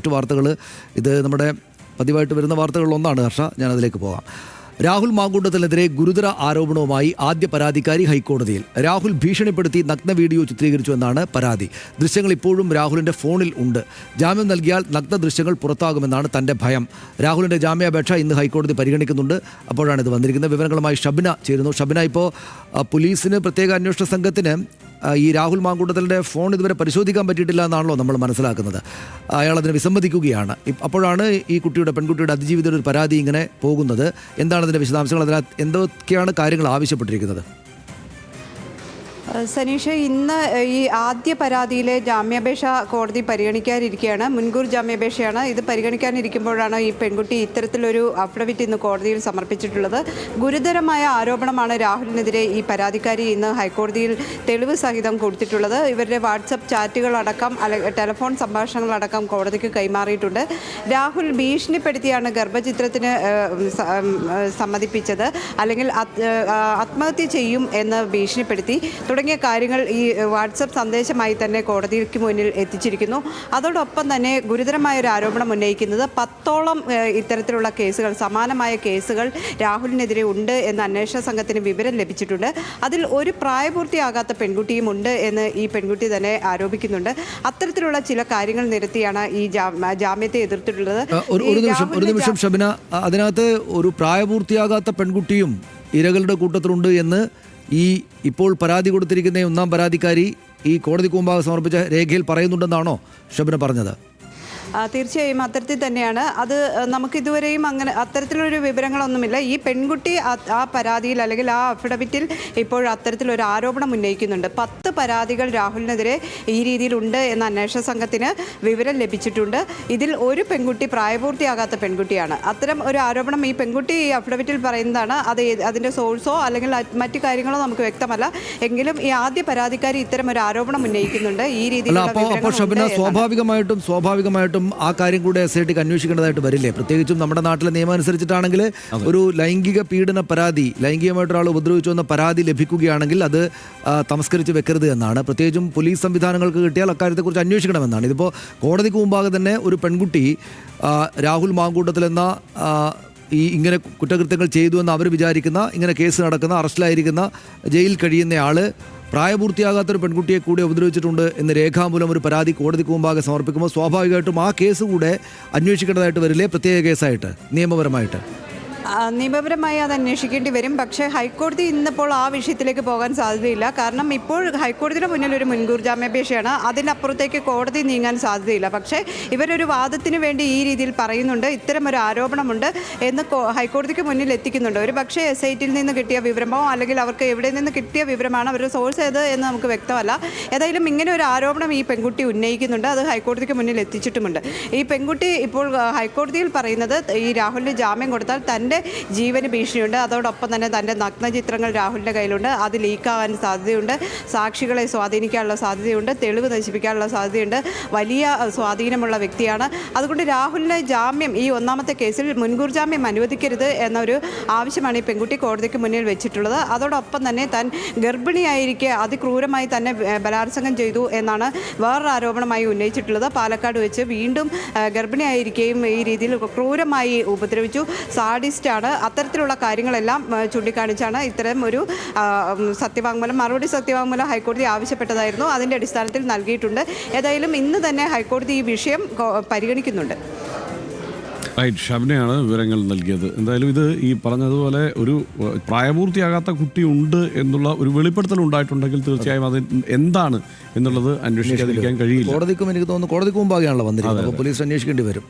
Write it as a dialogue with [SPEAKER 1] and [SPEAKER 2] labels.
[SPEAKER 1] മറ്റു വാർത്തകൾ ഇത് നമ്മുടെ പതിവായിട്ട് വരുന്ന വാർത്തകളിലൊന്നാണ് ഹർഷ. ഞാനതിലേക്ക് പോകാം. രാഹുൽ മാങ്കൂട്ടത്തിനെതിരെ ഗുരുതര ആരോപണവുമായി ആദ്യ പരാതിക്കാരി ഹൈക്കോടതിയിൽ. രാഹുൽ ഭീഷണിപ്പെടുത്തി നഗ്ന വീഡിയോ ചിത്രീകരിച്ചു എന്നാണ് പരാതി. ദൃശ്യങ്ങൾ ഇപ്പോഴും രാഹുലിൻ്റെ ഫോണിൽ ഉണ്ട്. ജാമ്യം നൽകിയാൽ നഗ്ന ദൃശ്യങ്ങൾ പുറത്താകുമെന്നാണ് തൻ്റെ ഭയം. രാഹുലിൻ്റെ ജാമ്യാപേക്ഷ ഇന്ന് ഹൈക്കോടതി പരിഗണിക്കുന്നുണ്ട്. അപ്പോഴാണ് ഇത് വന്നിരിക്കുന്നത്. വിവരങ്ങളുമായി ഷബ്ന ചേരുന്നു. ഷബ്ന, ഇപ്പോൾ പോലീസിന്, പ്രത്യേക അന്വേഷണ സംഘത്തിന് ഈ രാഹുൽ മാങ്കൂട്ടത്തിൻ്റെ ഫോൺ ഇതുവരെ പരിശോധിക്കാൻ പറ്റിയിട്ടില്ല എന്നാണല്ലോ നമ്മൾ മനസ്സിലാക്കുന്നത്. അയാൾ അതിന് വിസമ്മതിക്കുകയാണ്. അപ്പോഴാണ് ഈ പെൺകുട്ടിയുടെ അതിജീവിതയുടെ ഒരു പരാതി ഇങ്ങനെ പോകുന്നത്. എന്താണ് അതിൻ്റെ വിശദാംശങ്ങൾ? അതിനകത്ത് എന്തൊക്കെയാണ് കാര്യങ്ങൾ ആവശ്യപ്പെട്ടിരിക്കുന്നത്?
[SPEAKER 2] സനീഷ്, ഇന്ന് ഈ ആദ്യ പരാതിയിലെ ജാമ്യാപേക്ഷ കോടതി പരിഗണിക്കാനിരിക്കുകയാണ്. മുൻകൂർ ജാമ്യാപേക്ഷയാണ്. ഇത് പരിഗണിക്കാനിരിക്കുമ്പോഴാണ് ഈ പെൺകുട്ടി ഇത്തരത്തിലൊരു അഫിഡവിറ്റ് ഇന്ന് കോടതിയിൽ സമർപ്പിച്ചിട്ടുള്ളത്. ഗുരുതരമായ ആരോപണമാണ് രാഹുലിനെതിരെ ഈ പരാതിക്കാരി ഇന്ന് ഹൈക്കോടതിയിൽ തെളിവ് സഹിതം കൊടുത്തിട്ടുള്ളത്. ഇവരുടെ വാട്സപ്പ് ചാറ്റുകളടക്കം ടെലിഫോൺ സംഭാഷണങ്ങളടക്കം കോടതിക്ക് കൈമാറിയിട്ടുണ്ട്. രാഹുൽ ഭീഷണിപ്പെടുത്തിയാണ് ഗർഭചിത്രത്തിന് സമ്മതിപ്പിച്ചത്, അല്ലെങ്കിൽ ആത്മഹത്യ ചെയ്യും എന്ന് ഭീഷണിപ്പെടുത്തി തുടങ്ങിയ കാര്യങ്ങൾ ഈ വാട്സപ്പ് സന്ദേശമായി തന്നെ കോടതിക്ക് മുന്നിൽ എത്തിച്ചിരിക്കുന്നു. അതോടൊപ്പം തന്നെ ഗുരുതരമായ ഒരു ആരോപണം ഉന്നയിക്കുന്നത് 10ഓളം ഇത്തരത്തിലുള്ള കേസുകൾ, സമാനമായ കേസുകൾ രാഹുലിനെതിരെ ഉണ്ട് എന്ന് അന്വേഷണ സംഘത്തിന് വിവരം ലഭിച്ചിട്ടുണ്ട്. അതിൽ ഒരു പ്രായപൂർത്തിയാകാത്ത പെൺകുട്ടിയും ഉണ്ട് എന്ന് ഈ പെൺകുട്ടി തന്നെ ആരോപിക്കുന്നുണ്ട്. അത്തരത്തിലുള്ള ചില കാര്യങ്ങൾ നിരത്തിയാണ് ഈ ജാമ്യത്തെ എതിർത്തിട്ടുള്ളത്.
[SPEAKER 1] ഒരു നിമിഷം ഷബ്ന, അതിനകത്ത് ഒരു പ്രായപൂർത്തിയാകാത്ത പെൺകുട്ടിയും ഇരകളുടെ കൂട്ടത്തിലുണ്ട് എന്ന് ഇപ്പോൾ പരാതി കൊടുത്തിരിക്കുന്ന ഒന്നാം പരാതിക്കാരി ഈ കോടതിക്ക് മുമ്പാകെ സമർപ്പിച്ച രേഖയിൽ പറയുന്നുണ്ടെന്നാണോ ഷബ്ന പറഞ്ഞത്?
[SPEAKER 2] തീർച്ചയായും അത്തരത്തിൽ തന്നെയാണ്. അത് നമുക്കിതുവരെയും അങ്ങനെ അത്തരത്തിലൊരു വിവരങ്ങളൊന്നുമില്ല. ഈ പെൺകുട്ടി ആ പരാതിയിൽ അല്ലെങ്കിൽ ആ അഫിഡവിറ്റിൽ ഇപ്പോൾ അത്തരത്തിലൊരു ആരോപണം ഉന്നയിക്കുന്നുണ്ട്. 10 പരാതികൾ രാഹുലിനെതിരെ ഈ രീതിയിലുണ്ട് എന്ന അന്വേഷണ സംഘത്തിന് വിവരം ലഭിച്ചിട്ടുണ്ട്. ഇതിൽ ഒരു പെൺകുട്ടി പ്രായപൂർത്തിയാകാത്ത പെൺകുട്ടിയാണ്. അത്തരം ഒരു ആരോപണം ഈ പെൺകുട്ടി ഈ അഫിഡവിറ്റിൽ പറയുന്നതാണ്. അതിൻ്റെ സോഴ്സോ അല്ലെങ്കിൽ മറ്റു കാര്യങ്ങളോ നമുക്ക് വ്യക്തമല്ല. എങ്കിലും ഈ ആദ്യ പരാതിക്കാരി ഇത്തരം ഒരു ആരോപണം ഉന്നയിക്കുന്നുണ്ട്. ഈ രീതിയിലുള്ള
[SPEAKER 1] സ്വാഭാവികമായിട്ടും ആ കാര്യം കൂടെ SIT അന്വേഷിക്കേണ്ടതായിട്ട് വരില്ലേ? പ്രത്യേകിച്ചും നമ്മുടെ നാട്ടിലെ നിയമം അനുസരിച്ചിട്ടാണെങ്കിൽ ഒരു ലൈംഗിക പീഡന പരാതി, ലൈംഗികമായിട്ട് ഒരാൾ ഉപദ്രവിച്ചു എന്ന പരാതി ലഭിക്കുകയാണെങ്കിൽ അത് തമസ്കരിച്ച് വെക്കരുത് എന്നാണ്. പ്രത്യേകിച്ചും പോലീസ് സംവിധാനങ്ങൾക്ക് കിട്ടിയാൽ അക്കാര്യത്തെക്കുറിച്ച് അന്വേഷിക്കണമെന്നാണ്. ഇതിപ്പോൾ കോടതിക്ക് മുമ്പാകെ തന്നെ ഒരു പെൺകുട്ടി രാഹുൽ മാങ്കൂട്ടത്തിൽ എന്ന ഇങ്ങനെ കുറ്റകൃത്യങ്ങൾ ചെയ്തു എന്ന് അവർ വിചാരിക്കുന്ന, ഇങ്ങനെ കേസ് നടക്കുന്ന, അറസ്റ്റിലായിരിക്കുന്ന, ജയിലിൽ കഴിയുന്നയാൾ പ്രായപൂർത്തിയാകാത്തൊരു പെൺകുട്ടിയെ കൂടി ഉപദ്രവിച്ചിട്ടുണ്ട് എന്ന് രേഖാമൂലം ഒരു പരാതി കോടതിക്ക് മുമ്പാകെ സമർപ്പിക്കുമ്പോൾ സ്വാഭാവികമായിട്ടും ആ കേസ് കൂടെ അന്വേഷിക്കേണ്ടതായിട്ട് വരില്ലേ, പ്രത്യേക കേസായിട്ട് നിയമപരമായിട്ട്?
[SPEAKER 2] നിയമപരമായി അത് അന്വേഷിക്കേണ്ടി വരും. പക്ഷേ ഹൈക്കോടതി ഇന്നിപ്പോൾ ആ വിഷയത്തിലേക്ക് പോകാൻ സാധ്യതയില്ല. കാരണം ഇപ്പോൾ ഹൈക്കോടതിയുടെ മുന്നിൽ ഒരു മുൻകൂർ ജാമ്യാപേക്ഷയാണ്. അതിനപ്പുറത്തേക്ക് കോടതി നീങ്ങാൻ സാധ്യതയില്ല. പക്ഷേ ഇവരൊരു വാദത്തിന് വേണ്ടി ഈ രീതിയിൽ പറയുന്നുണ്ട്, ഇത്തരം ഒരു ആരോപണമുണ്ട് എന്ന് ഹൈക്കോടതിക്ക് മുന്നിൽ എത്തിക്കുന്നുണ്ട്. ഒരു പക്ഷേ SITയിൽ നിന്ന് കിട്ടിയ വിവരമോ അല്ലെങ്കിൽ അവർക്ക് എവിടെ നിന്ന് കിട്ടിയ വിവരമാണ്, അവരുടെ സോഴ്സ് ഏത് എന്ന് നമുക്ക് വ്യക്തമല്ല. ഏതായാലും ഇങ്ങനെ ഒരു ആരോപണം ഈ പെൺകുട്ടി ഉന്നയിക്കുന്നുണ്ട്. അത് ഹൈക്കോടതിക്ക് മുന്നിൽ എത്തിച്ചിട്ടുമുണ്ട്. ഈ പെൺകുട്ടി ഇപ്പോൾ ഹൈക്കോടതിയിൽ പറയുന്നത് ഈ രാഹുലിന് ജാമ്യം കൊടുത്താൽ തൻ്റെ ജീവന് ഭീഷണിയുണ്ട്. അതോടൊപ്പം തന്നെ തൻ്റെ നഗ്നചിത്രങ്ങൾ രാഹുലിൻ്റെ കയ്യിലുണ്ട്. അത് ലീക്കാവാൻ സാധ്യതയുണ്ട്. സാക്ഷികളെ സ്വാധീനിക്കാനുള്ള സാധ്യതയുണ്ട്. തെളിവ് നശിപ്പിക്കാനുള്ള സാധ്യതയുണ്ട്. വലിയ സ്വാധീനമുള്ള വ്യക്തിയാണ്. അതുകൊണ്ട് രാഹുലിന് ജാമ്യം, ഈ ഒന്നാമത്തെ കേസിൽ മുൻകൂർ ജാമ്യം അനുവദിക്കരുത് എന്നൊരു ആവശ്യമാണ് ഈ പെൺകുട്ടി കോടതിക്ക് മുന്നിൽ വെച്ചിട്ടുള്ളത്. അതോടൊപ്പം തന്നെ താൻ ഗർഭിണിയായിരിക്കെ അതിക്രൂരമായി തന്നെ ബലാത്സംഗം ചെയ്തു എന്നാണ് വേറൊരു ആരോപണമായി ഉന്നയിച്ചിട്ടുള്ളത്. പാലക്കാട് വെച്ച് വീണ്ടും ഗർഭിണിയായിരിക്കുകയും ഈ രീതിയിൽ ക്രൂരമായി ഉപദ്രവിച്ചു. സാഡിസ്റ്റ് ആണ്. അത്തരത്തിലുള്ള കാര്യങ്ങളെല്ലാം ചൂണ്ടിക്കാണിച്ചാണ് ഇത്തരം ഒരു മറുപടി സത്യവാങ്മൂലം ഹൈക്കോടതി ആവശ്യപ്പെട്ടതായിരുന്നു. അതിൻ്റെ അടിസ്ഥാനത്തിൽ നൽകിയിട്ടുണ്ട്. ഏതായാലും ഇന്ന് തന്നെ ഹൈക്കോടതി ഈ വിഷയം പരിഗണിക്കുന്നുണ്ട്.
[SPEAKER 3] ഷബ്നയാണ് വിവരങ്ങൾ നൽകിയത്. എന്തായാലും ഇത് ഈ പറഞ്ഞതുപോലെ ഒരു പ്രായപൂർത്തിയാകാത്ത കുട്ടി ഉണ്ട് എന്നുള്ള ഒരു വെളിപ്പെടുത്തൽ ഉണ്ടായിട്ടുണ്ടെങ്കിൽ തീർച്ചയായും അത് എന്താണ് എന്നുള്ളത് അന്വേഷിക്കാതിരിക്കാൻ കഴിയില്ല.
[SPEAKER 1] കോടതിക്കും എനിക്ക് തോന്നുന്നു കോടതിക്ക് മുമ്പാകെയാണല്ലോ വന്നിരിക്കുന്നത്. പോലീസ് അന്വേഷിക്കേണ്ടി വരും.